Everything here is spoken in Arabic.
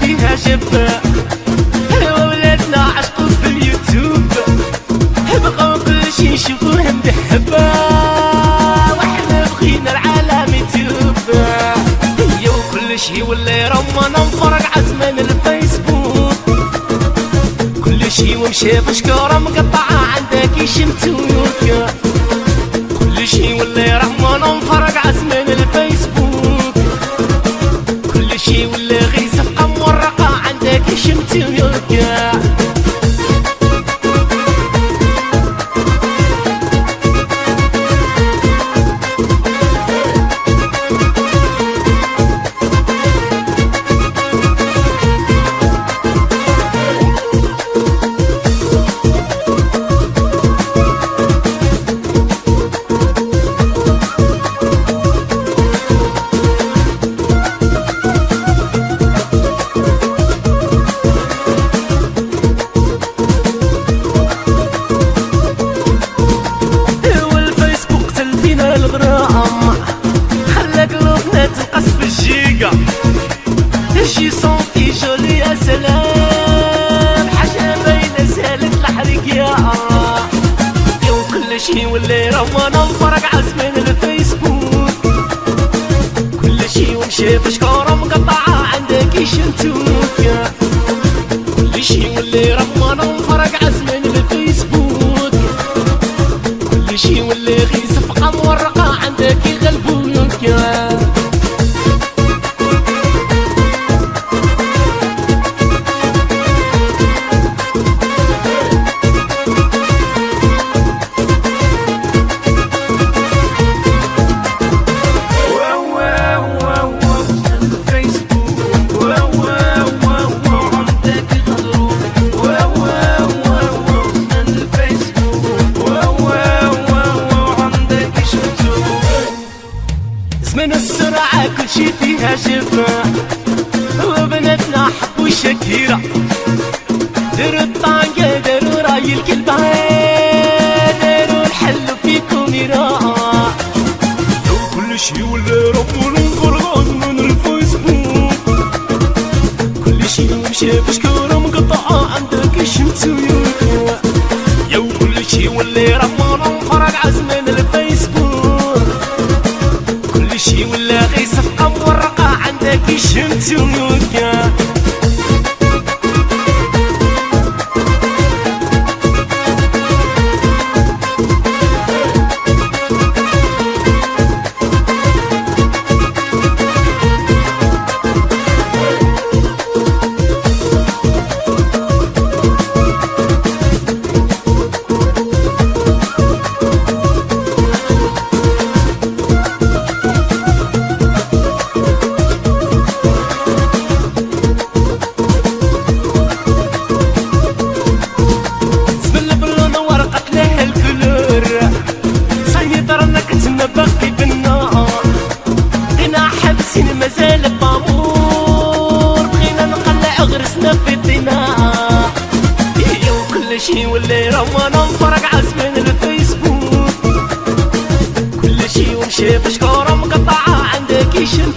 فيها جبة. ولادنا عشقوا في اليوتيوب، بقاو كل شي نشوفوه مدحبة، وحنا بغينا العالم يتوب. كل شي ولا رمانا نفرق عزمان الفيسبوك، كل شي ومشي بشكارة مقطعة عندك يشمتوك. كل شي ولا رمانا نفرق عزمان الفيسبوك، كل شي ولا غير صفقة مورقة عندك يشمتوك. شي صوتي جولي يا سلام، حاجة باينة سالت الحريق يا كل شي واللي روانا نفرق عزمان الفيسبوك، كل شي ومشي بشكارة مقطعة عندك يشمتوك. كل شي واللي روانا نفرق عزمان الفيسبوك، كل شي واللي غير صفقة مورقة عندك يغلبوك. من السرعة كل شي فيها جبة، وبناتنا حبوا شكيرة، داروا الطانقة داروا راي الكلبة، داروا الحل في كوميرا. كل شي ولا ربنا نفرغ من الفيسبوك، كل شي ومشي بشكارة مقطعة عندك يشمتوك. كل شي ولا ربنا نفرغ عزمان الفيسبوك، كل شي ولا غير صفقة مورقة عندك يشمتوك. مازال بامور بغينا نقلع غرسنا في الدماء. كل شي واللي روانا نفرق عزمان الفيسبوك، كل شي ومشي بشكارة مقطعة عندك يشم